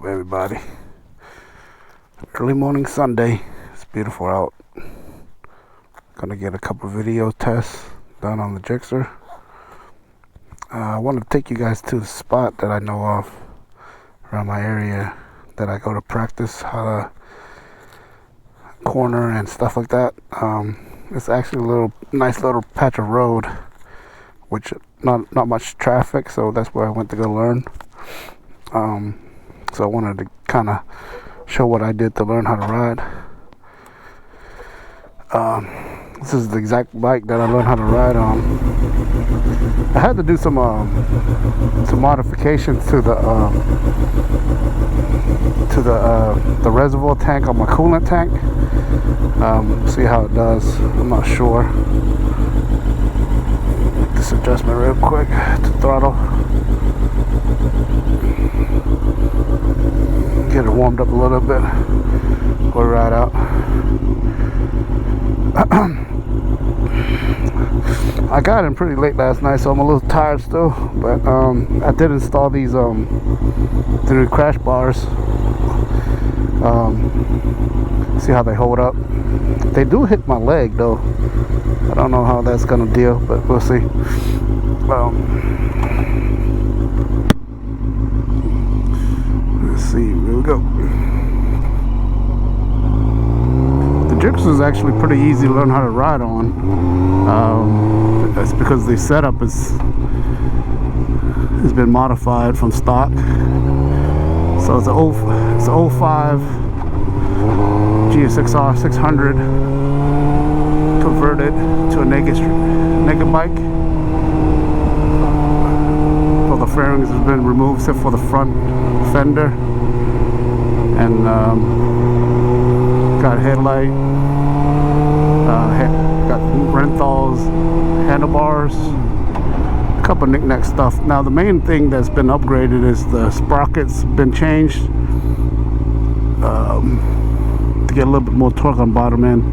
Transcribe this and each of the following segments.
up, everybody? Early morning Sunday. It's beautiful out. Gonna get a couple video tests done on the GSXR. I want to take you guys to the spot that I know of around my area that I go to practice how to corner and stuff like that. It's actually a nice little patch of road, which not much traffic, so that's where I went to go learn. So I wanted to kind of show what I did to learn how to ride. This is the exact bike that I learned how to ride on. I had to do some modifications to the reservoir tank on my coolant tank. See how it does. I'm not sure. Make this adjustment real quick to throttle. Get it warmed up a little bit. We'll ride out. I got in pretty late last night, so I'm a little tired still. But I did install these the new crash bars. See how they hold up. They do hit my leg though. I don't know how that's gonna deal, but we'll see. Let's see. Here we go. The GSXR is actually pretty easy to learn how to ride on. That's because the setup has been modified from stock. So it's an 05 GSXR 600 converted to a naked bike. All the fairings have been removed except for the front fender, and got headlight, got Renthals, handlebars, a couple knick-knack stuff. Now the main thing that's been upgraded is the sprockets been changed to get a little bit more torque on bottom end.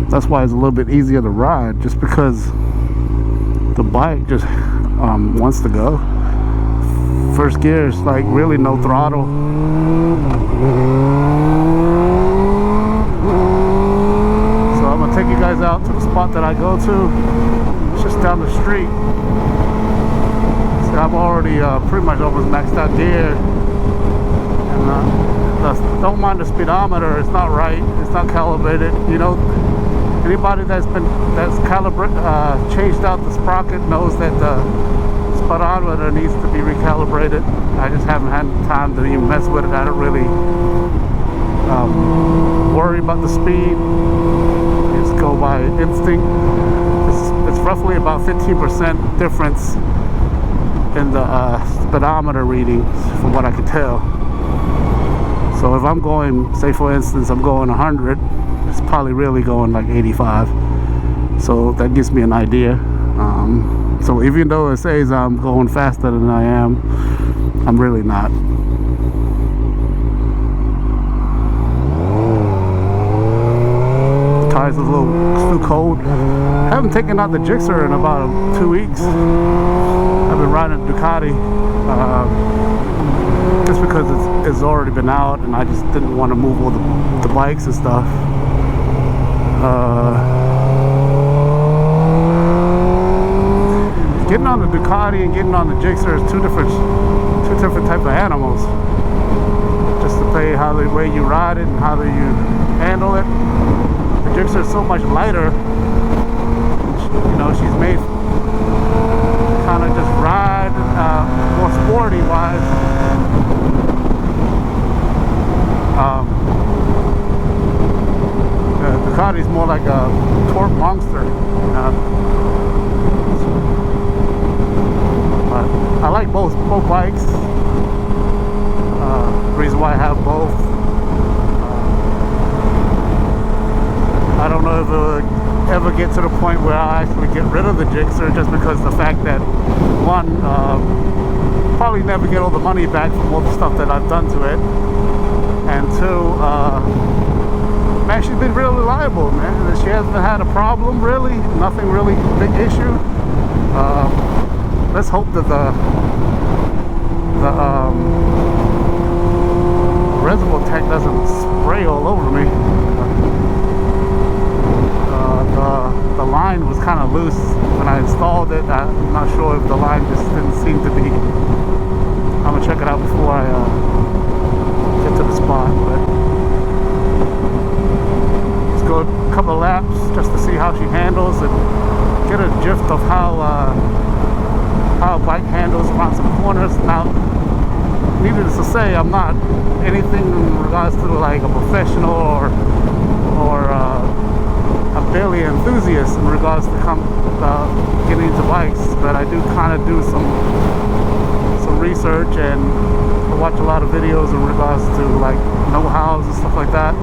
That's why it's a little bit easier to ride, just because the bike just wants to go. First gear is like really no throttle. So I'm gonna take you guys out to the spot that I go to. It's just down the street. See, I've already pretty much almost maxed out gear. And don't mind the speedometer. It's not right. It's not calibrated. You know, anybody that's changed out the sprocket knows that the speedometer needs to be recalibrated. I just haven't had time to even mess with it. I don't really worry about the speed. I just go by instinct. It's roughly about 15% difference in the speedometer readings from what I could tell. So if I'm going, say for instance, I'm going 100, it's probably really going like 85. So that gives me an idea. So even though it says I'm going faster than I am, I'm really not. The tires are a little too cold. I haven't taken out the GSXR in about 2 weeks. I've been riding a Ducati just because it's already been out, and I just didn't want to move all the bikes and stuff. Getting on the Ducati and getting on the GSXR is two different types of animals. Just to play how the way you ride it and how you handle it. The GSXR is so much lighter. You know, she's made kind of just ride more sporty wise. The Ducati's more like a torque monster. I like both bikes. The reason why I have both, I don't know if it'll ever get to the point where I'll actually get rid of the GSXR, just because the fact that one, probably never get all the money back from all the stuff that I've done to it, and two, man, she's been really reliable, man. She hasn't had a problem really, nothing really big issue. Let's hope that the reservoir tank doesn't spray all over me. The line was kind of loose when I installed it. I'm not sure if the line just didn't seem to be. I'm gonna check it out before I get to the spot. But let's go a couple of laps just to see how she handles and get a gist of how a bike handles around some corners. Now, needless to say, I'm not anything in regards to like a professional or a Billy enthusiast in regards to getting into bikes, but I do kind of do some research and watch a lot of videos in regards to like know-hows and stuff like that.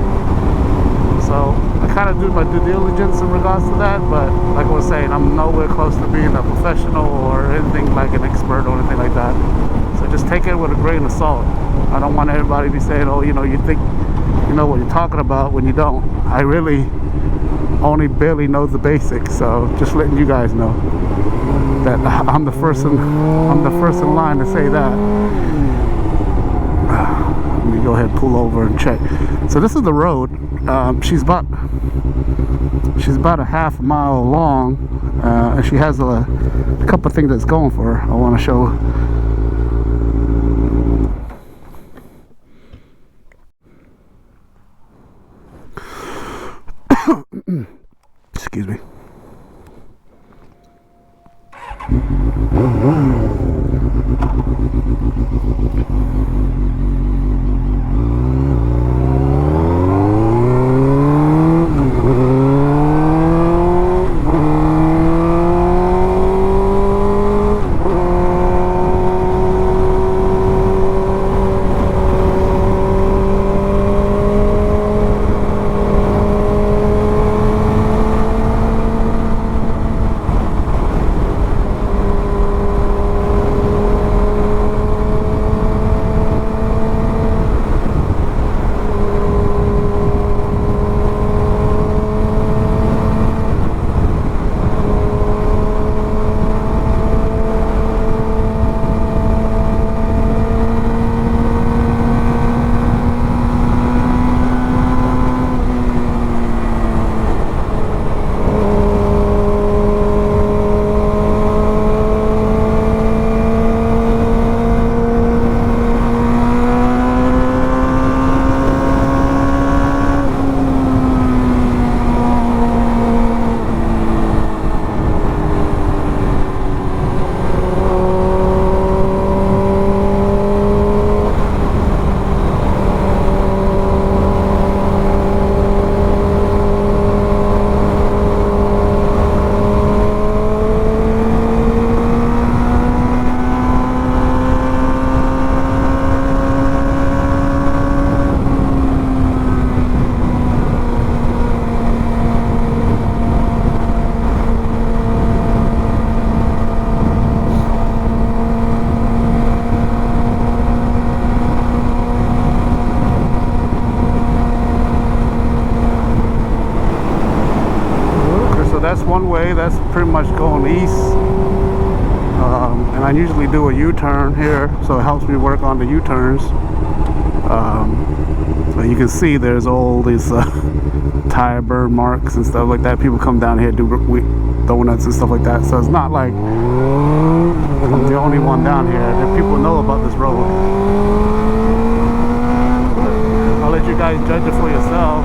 So I kind of do my due diligence in regards to that, but like I was saying, I'm nowhere close to being a professional or anything like an expert or anything like that. So just take it with a grain of salt. I don't want everybody to be saying, oh, you know, you think you know what you're talking about when you don't. I really only barely know the basics, so just letting you guys know that I'm the first in line to say that. Let me go ahead and pull over and check. So this is the road. She's about a half a mile long, and she has a couple of things that's going for her. I want to show. Excuse me. That's one way. That's pretty much going east, and I usually do a U-turn here, so it helps me work on the U-turns. So you can see there's all these tire burn marks and stuff like that. People come down here, do donuts and stuff like that, so it's not like I'm the only one down here. The people know about this road. I'll let you guys judge it for yourself.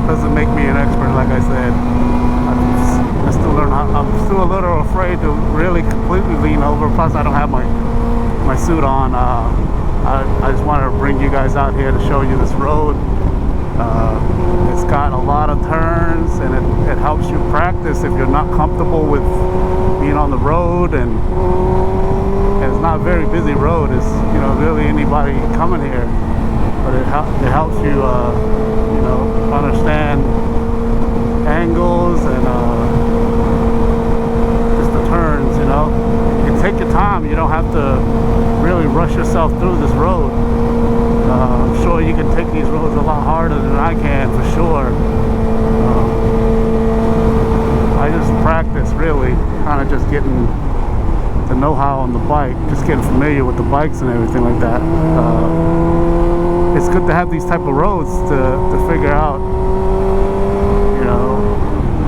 Doesn't make me an expert, like I said. I'm still a little afraid to really completely lean over. Plus, I don't have my suit on. I just wanted to bring you guys out here to show you this road. It's got a lot of turns, and it helps you practice if you're not comfortable with being on the road, and it's not a very busy road. It's, you know, really anybody coming here, but it helps you, you know, understand angles and just the turns. You know, you can take your time. You don't have to really rush yourself through this road. I'm sure you can take these roads a lot harder than I can, for sure. I just practice, really, kind of just getting the know-how on the bike, just getting familiar with the bikes and everything like that. It's good to have these type of roads to figure out, you know,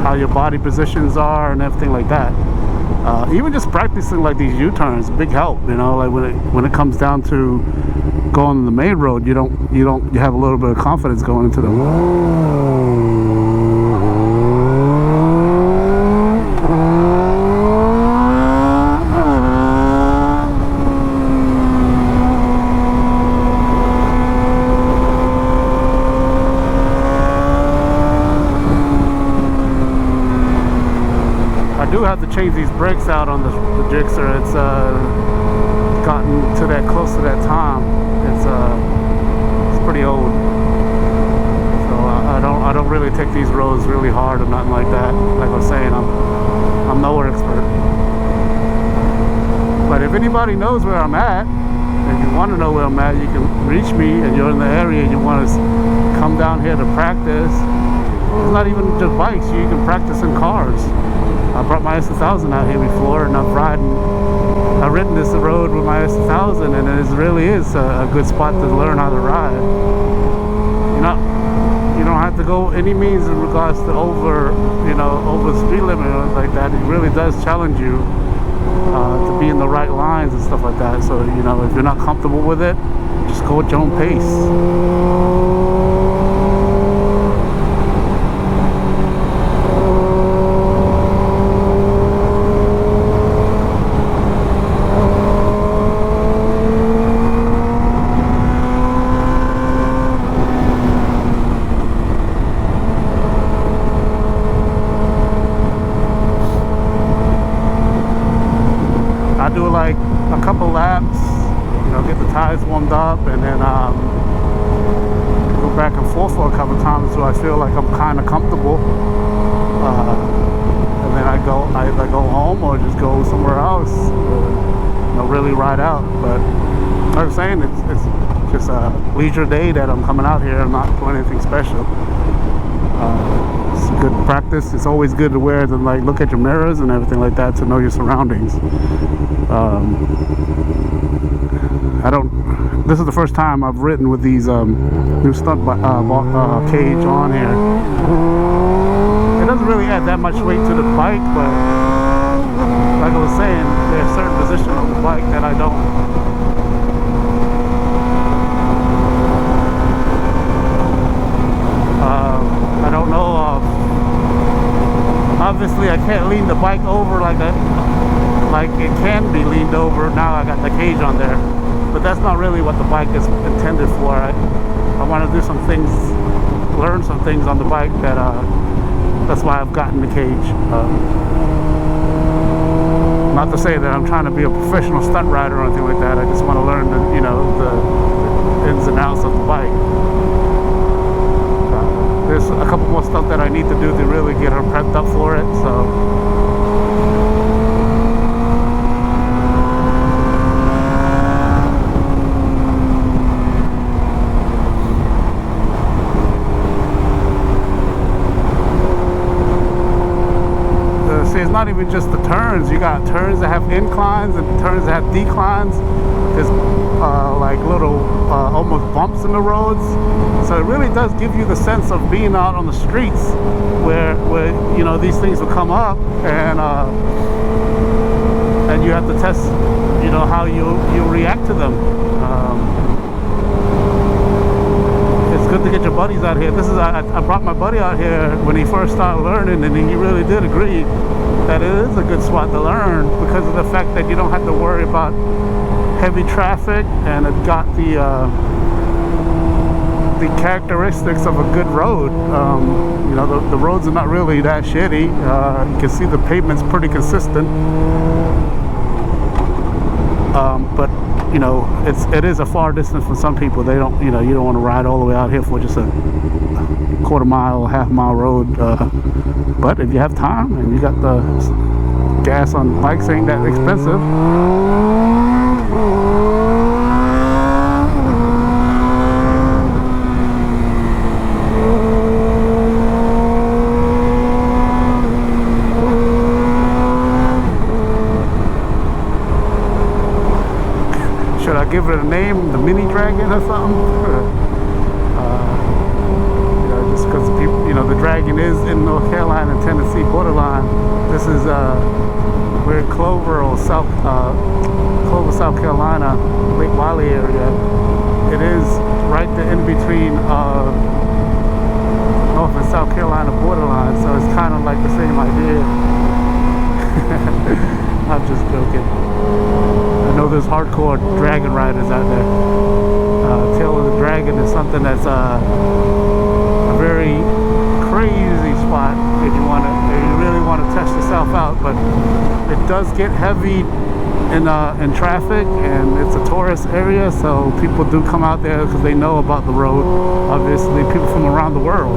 how your body positions are and everything like that. Even just practicing like these U-turns, big help. You know, like when it comes down to going on the main road, you have a little bit of confidence going into them. I do have to change these brakes out on the GSXR. It's gotten to that close to that time. It's pretty old, so I don't really take these roads really hard or nothing like that. Like I was saying, I'm nowhere expert. But if anybody knows where I'm at, if you want to know where I'm at, you can reach me, and you're in the area and you want to come down here to practice. It's not even just bikes. You can practice in cars. I brought my S1000 out here before, and I've ridden this road with my S1000, and it really is a good spot to learn how to ride. You don't have to go any means in regards to over the speed limit or like that. It really does challenge you to be in the right lines and stuff like that. So, you know, if you're not comfortable with it, just go at your own pace. I do like a couple laps, you know, get the tires warmed up, and then go back and forth for a couple times until I feel like I'm kind of comfortable. And then I either go home or just go somewhere else, you know, really ride out. But like I'm saying, it's just a leisure day that I'm coming out here. I'm not doing anything special. It's good practice. It's always good to wear to like look at your mirrors and everything like that to know your surroundings. This is the first time I've ridden with these new stunt cage on here. It doesn't really add that much weight to the bike, but like I was saying, there's a certain position on the bike that I don't know. Obviously, I can't lean the bike over like it can be leaned over. Now I got the cage on there, but that's not really what the bike is intended for. I want to do some things, learn some things on the bike that's why I've gotten the cage. Not to say that I'm trying to be a professional stunt rider or anything like that. I just want to learn the ins and outs of the bike. There's a couple more stuff that I need to do to really get her prepped up for it. So. It's not even just the turns. You got turns that have inclines and turns that have declines. There's like little almost bumps in the roads. So it really does give you the sense of being out on the streets where you know these things will come up, and you have to test, you know, how you react to them. It's good to get your buddies out here. I brought my buddy out here when he first started learning, and he really did agree that it is a good spot to learn because of the fact that you don't have to worry about heavy traffic, and it got the the characteristics of a good road. You know, the roads are not really that shitty. You can see the pavement's pretty consistent. But you know, it is a far distance for some people. They don't, you know, you don't want to ride all the way out here for just a quarter mile, half mile road. But if you have time and you got the gas on bikes ain't that expensive. Should I give it a name, the Mini Dragon or something? You know, just because people, you know, the Dragon is in North Carolina and Tennessee borderline. This is we're in Clover or South Carolina, Lake Wiley area. It is right there in between North and South Carolina borderline, so it's kind of like the same idea. I'm just joking. I know there's hardcore dragon riders out there. Tail of the Dragon is something that's a very crazy spot if you really want to test yourself out. But it does get heavy in traffic, and it's a tourist area, so people do come out there because they know about the road. Obviously, people from around the world.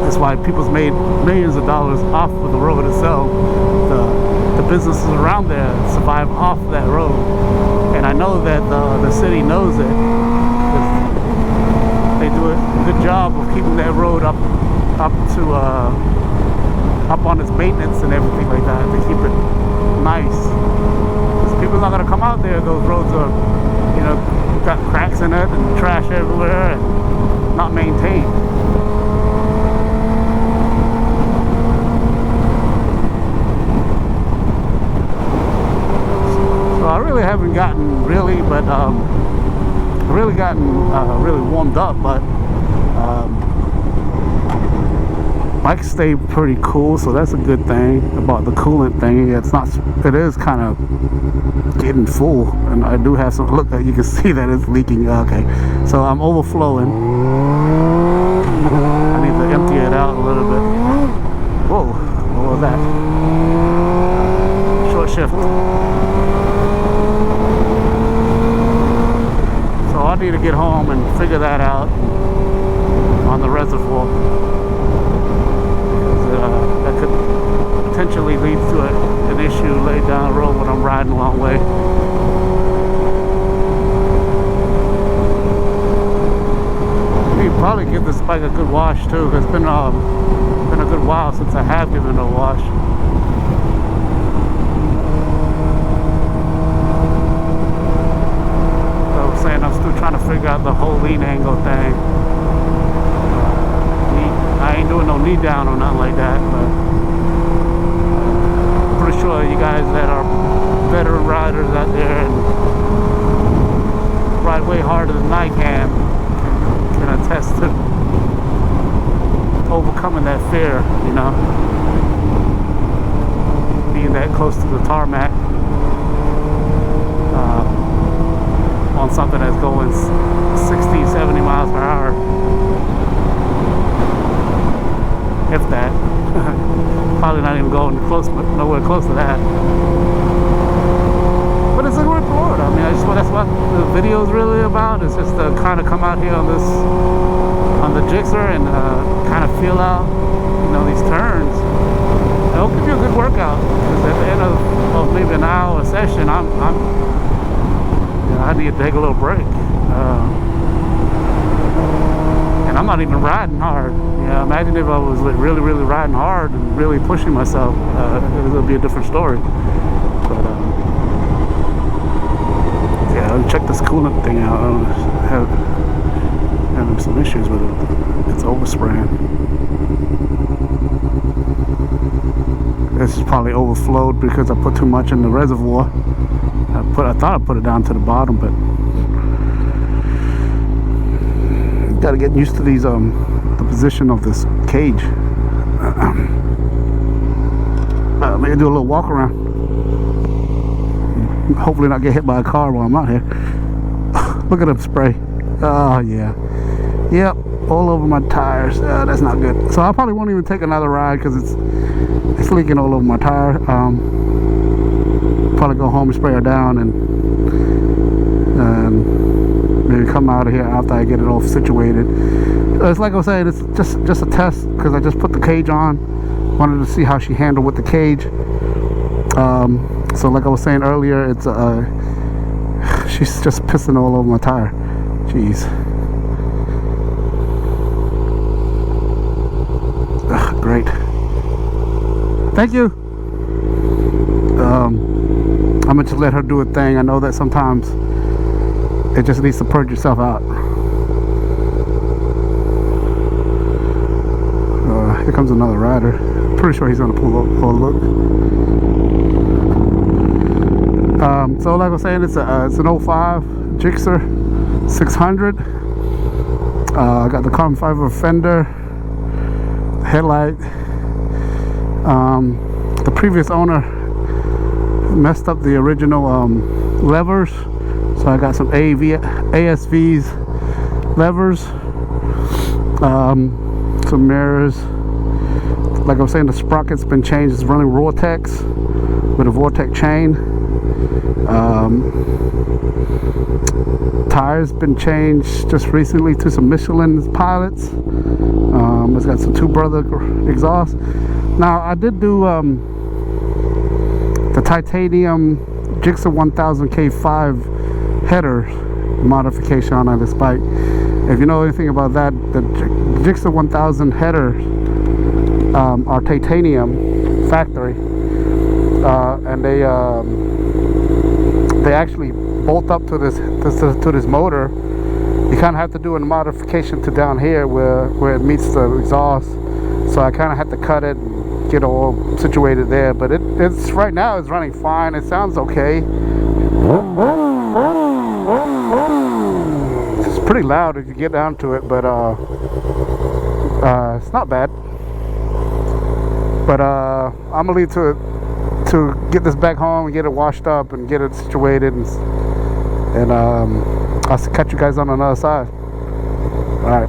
That's why people's made millions of dollars off of the road itself. The businesses around there survive off that road, and I know that the city knows it. They do a good job of keeping that road up on its maintenance and everything like that to keep it nice. Because people are not gonna come out there. Those roads are, you know, got cracks in it and trash everywhere and not maintained. I really haven't gotten really warmed up, but bikes stay pretty cool, so that's a good thing about the coolant thing. It is kind of getting full, and I do have some, look, you can see that it's leaking. Okay, so I'm overflowing. I need to empty it out a little bit. Whoa, what was that? Short shift. I need to get home and figure that out on the reservoir, because that could potentially lead to an issue later down the road when I'm riding a long way. You can probably give this bike a good wash too, because it's been a good while since I have given it a wash. I'm still trying to figure out the whole lean angle thing. I ain't doing no knee down or nothing like that, but I'm pretty sure you guys that are veteran riders out there and ride way harder than I can attest to overcoming that fear, you know, being that close to the tarmac. On something that's going 60, 70 miles per hour, if that. Probably not even going close, but nowhere close to that. But it's a good road. I mean, that's what the video is really about. It's just to kind of come out here on the GSXR and kind of feel out, you know, these turns. It'll give you a good workout, because at the end of maybe an hour session, I need to take a little break, and I'm not even riding hard. Yeah, imagine if I was like really riding hard and really pushing myself. It would be a different story. But yeah, I'll check this coolant thing out. I'm having some issues with it. It's overspraying. This is probably overflowed because I put too much in the reservoir. I thought I put it down to the bottom, but gotta get used to these the position of this cage. Maybe do a little walk around. Hopefully not get hit by a car while I'm out here. Look at them spray. Oh yeah, yep, all over my tires. That's not good. So I probably won't even take another ride because it's leaking all over my tire. Probably go home and spray her down and maybe come out of here after I get it all situated. It's like I was saying, it's just a test because I just put the cage on. Wanted to see how she handled with the cage. So like I was saying earlier, it's she's just pissing all over my tire. Jeez. Ugh, great. Thank you. I'm gonna just let her do a thing. I know that sometimes it just needs to purge yourself out. Here comes another rider. Pretty sure he's gonna pull up. Oh, look. So like I was saying, it's an 05 Gixxer 600. I got the carbon fiber fender, headlight. The previous owner messed up the original levers, so I got some ASV's levers, some mirrors. Like I was saying, the sprocket's been changed. It's running Vortex with a Vortex chain. Tires been changed just recently to some Michelin pilots. It's got some two brother exhaust. Now I did do the titanium Gixxer 1000 K5 header modification on this bike. If you know anything about that, the Gixxer 1000 header are titanium factory, and they actually bolt up to this motor. You kind of have to do a modification to down here where it meets the exhaust. So I kind of had to cut it and get all situated there. But it's right now it's running fine. It sounds okay. It's pretty loud if you get down to it, but it's not bad. But I'm gonna leave to get this back home and get it washed up and get it situated, and I'll catch you guys on the other side. All right.